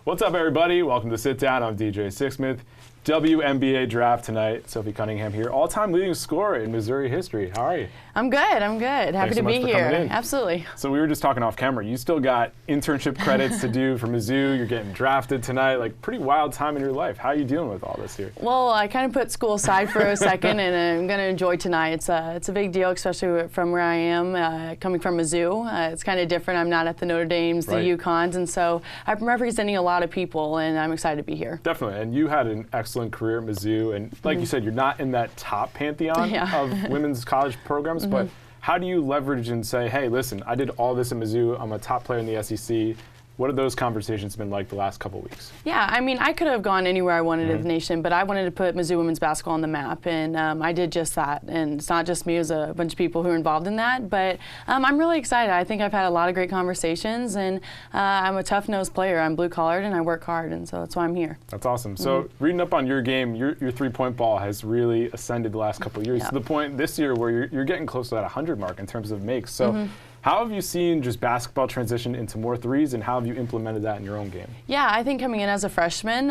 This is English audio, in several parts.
What's up, everybody? Welcome to Sit Down. I'm DJ Sixsmith. WNBA Draft tonight. Sophie Cunningham here, all-time leading scorer in Missouri history. How are you? I'm good. Happy to be here. Absolutely. So we were just talking off camera. You still got internship credits to do for Mizzou. You're getting drafted tonight. Like, pretty wild time in your life. How are you dealing with all this here? Well, I kind of put school aside for a second, and I'm going to enjoy tonight. It's a big deal, especially from where I am, coming from Mizzou. It's kind of different. I'm not at the Notre Dames, the UConns, and so I'm representing a lot of people, and I'm excited to be here. Definitely. And you had an excellent career at Mizzou, and like you said, you're not in that top pantheon of women's college programs, but how do you leverage and say, hey, listen, I did all this at Mizzou, I'm a top player in the SEC. What have those conversations been like the last couple of weeks? Yeah, I mean, I could have gone anywhere I wanted in the nation, but I wanted to put Mizzou women's basketball on the map, and I did just that. And it's not just me, it was a bunch of people who are involved in that, but I'm really excited. I think I've had a lot of great conversations, and I'm a tough-nosed player. I'm blue-collared, and I work hard, and so that's why I'm here. That's awesome. So reading up on your game, your three-point ball has really ascended the last couple of years to the point this year where you're getting close to that 100 mark in terms of makes. So. How have you seen just basketball transition into more threes, and how have you implemented that in your own game? Yeah, I think coming in as a freshman,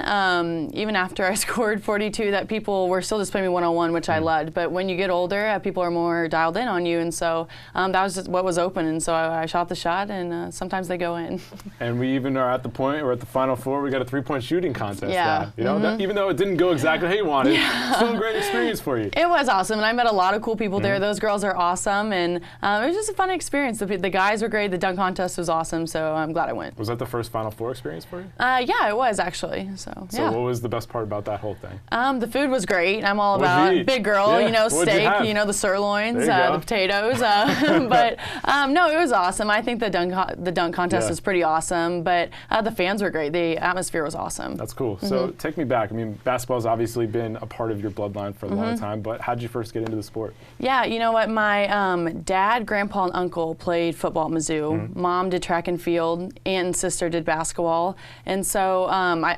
even after I scored 42, that people were still just playing me one-on-one, which I loved. But when you get older, people are more dialed in on you, and so that was just what was open. And so I shot the shot, and sometimes they go in. And we even are at the point, we're at the Final Four, we got a three-point shooting contest now. You know, even though it didn't go exactly how you wanted, still a great experience for you. It was awesome, and I met a lot of cool people there. Those girls are awesome, and it was just a fun experience. The guys were great. The dunk contest was awesome, so I'm glad I went. Was that the first Final Four experience for you? Yeah, it was actually. So what was the best part about that whole thing? The food was great. I'm all about big girl, you know, steak, you know, the sirloins, the potatoes. But no, it was awesome. I think the dunk contest was pretty awesome, but the fans were great. The atmosphere was awesome. That's cool. So take me back. I mean, basketball's obviously been a part of your bloodline for a long time, but how did you first get into the sport? Yeah, you know what? My dad, grandpa, and uncle played football at Mizzou. Mom did track and field. Aunt and sister did basketball. And so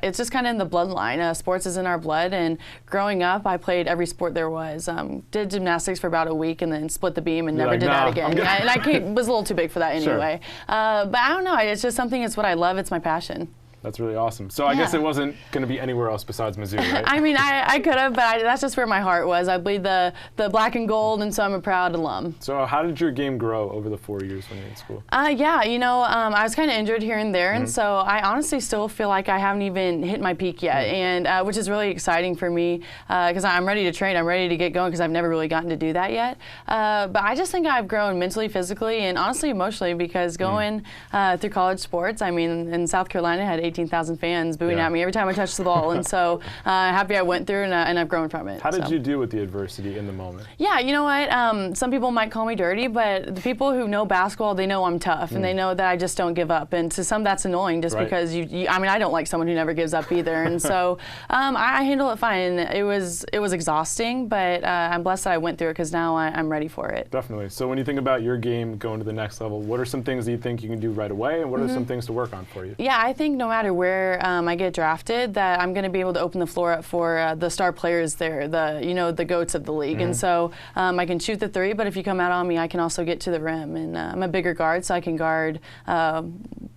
it's just kind of in the bloodline. Sports is in our blood. And growing up, I played every sport there was. Did gymnastics for about a week and then split the beam and never did that again. And I was a little too big for that anyway. But I don't know. It's just something, it's what I love. It's my passion. That's really awesome. So I guess it wasn't going to be anywhere else besides Mizzou, right? I mean, I could have, but that's just where my heart was. I bleed the black and gold, and so I'm a proud alum. So how did your game grow over the 4 years when you were in school? Yeah, you know, I was kind of injured here and there, and so I honestly still feel like I haven't even hit my peak yet, and which is really exciting for me because I'm ready to train. I'm ready to get going because I've never really gotten to do that yet. But I just think I've grown mentally, physically, and honestly emotionally because going through college sports, I mean, in South Carolina, I had 18,000 fans booing at me every time I touched the ball, and so happy I went through and I've grown from it. How did you deal with the adversity in the moment? Yeah, you know what? Some people might call me dirty, but the people who know basketball, they know I'm tough, and they know that I just don't give up. And to some, that's annoying, just because I mean, I don't like someone who never gives up either. And so I handle it fine. It was exhausting, but I'm blessed that I went through it because now I'm ready for it. Definitely. So when you think about your game going to the next level, what are some things that you think you can do right away, and what are some things to work on for you? Yeah, I think no matter where I get drafted, that I'm going to be able to open the floor up for the star players there, the goats of the league. And so I can shoot the three, but if you come out on me, I can also get to the rim. And I'm a bigger guard, so I can guard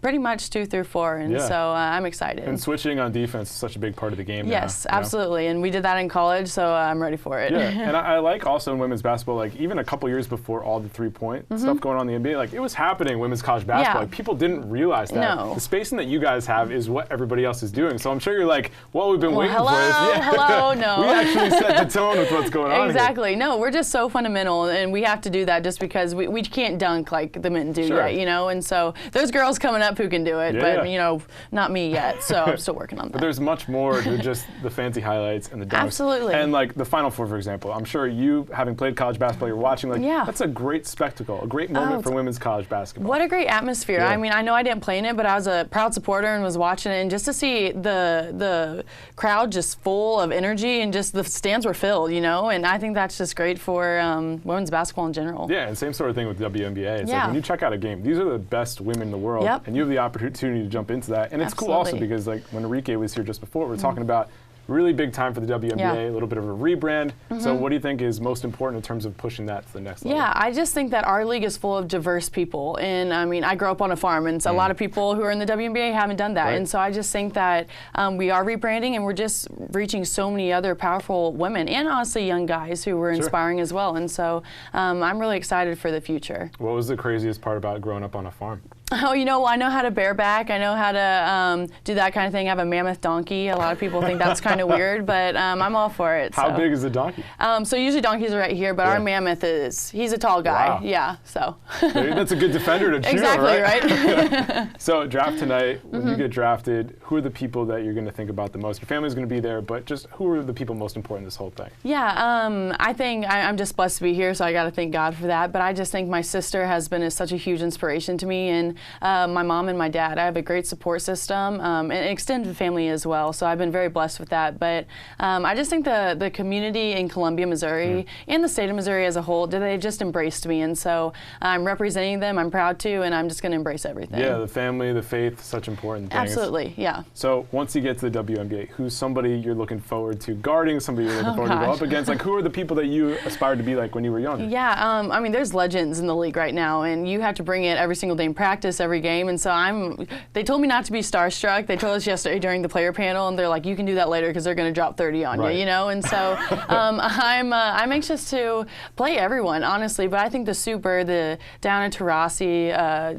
pretty much 2 through 4, and so I'm excited. And switching on defense is such a big part of the game. Yes, absolutely, and we did that in college, so I'm ready for it. Yeah, and I like also in women's basketball, like even a couple years before all the three-point stuff going on in the NBA, like it was happening in women's college basketball. Like, people didn't realize that. No. The spacing that you guys have is what everybody else is doing. So I'm sure you're like, well, we've been waiting for this. Hello, no. We actually set the tone with what's going on. Exactly. No, we're just so fundamental, and we have to do that just because we can't dunk like the men do yet, you know. And so there's girls coming up who can do it, but you know, not me yet. So I'm still working on that. But there's much more than just the fancy highlights and the dunks. Absolutely. And like the Final Four, for example, I'm sure you, having played college basketball, you're watching, like that's a great spectacle, a great moment for women's college basketball. What a great atmosphere. I mean, I know I didn't play in it, but I was a proud supporter and was watching it, and just to see the crowd just full of energy, and just the stands were filled, you know, and I think that's just great for women's basketball in general. Yeah, and same sort of thing with WNBA. It's like when you check out a game, these are the best women in the world, and you have the opportunity to jump into that. And it's cool also because, like, when Enrique was here just before, we were talking about really big time for the WNBA, Yeah. a little bit of a rebrand. So what do you think is most important in terms of pushing that to the next level? Yeah, I just think that our league is full of diverse people. And I mean, I grew up on a farm, and so a lot of people who are in the WNBA haven't done that. Right. And so I just think that we are rebranding, and we're just reaching so many other powerful women and honestly young guys who were inspiring as well. And so I'm really excited for the future. What was the craziest part about growing up on a farm? Oh, you know, I know how to bareback. I know how to do that kind of thing. I have a mammoth donkey. A lot of people think that's kind of weird, but I'm all for it. How big is the donkey? So usually donkeys are right here, but our mammoth he's a tall guy. Wow. Yeah, so. That's a good defender to cheer, exactly, right? So draft tonight, when you get drafted, who are the people that you're going to think about the most? Your family's going to be there, but just who are the people most important in this whole thing? Yeah, I think I'm just blessed to be here, so I got to thank God for that. But I just think my sister has been such a huge inspiration to me, and my mom and my dad. I have a great support system, and an extended family as well, so I've been very blessed with that. But I just think the community in Columbia, Missouri, and the state of Missouri as a whole, they just embraced me, and so I'm representing them. I'm proud to, and I'm just going to embrace everything. Yeah, the family, the faith, such important things. Absolutely, yeah. So once you get to the WNBA, who's somebody you're looking forward to guarding, somebody you're looking forward to go up against? Like, who are the people that you aspired to be like when you were younger? Yeah, I mean, there's legends in the league right now, and you have to bring it every single day in practice, every game. And so they told me not to be starstruck. They told us yesterday during the player panel, and they're like, you can do that later because they're going to drop 30 on you, you know? And so I'm anxious to play everyone, honestly. But I think the Super, the Downa Taurasi,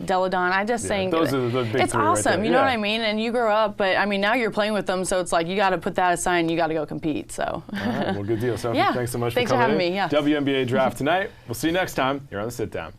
Deladon, I just think those are the big it's three awesome. Right there. You know what I mean? And you grow up, but I mean, now you're playing with them, so it's like you got to put that aside and you got to go compete. So. All right, well, good deal. Sophie, Yeah. thanks so much Thanks for coming having in. me. Yeah. WNBA Draft tonight. We'll see you next time here on The Sit Down.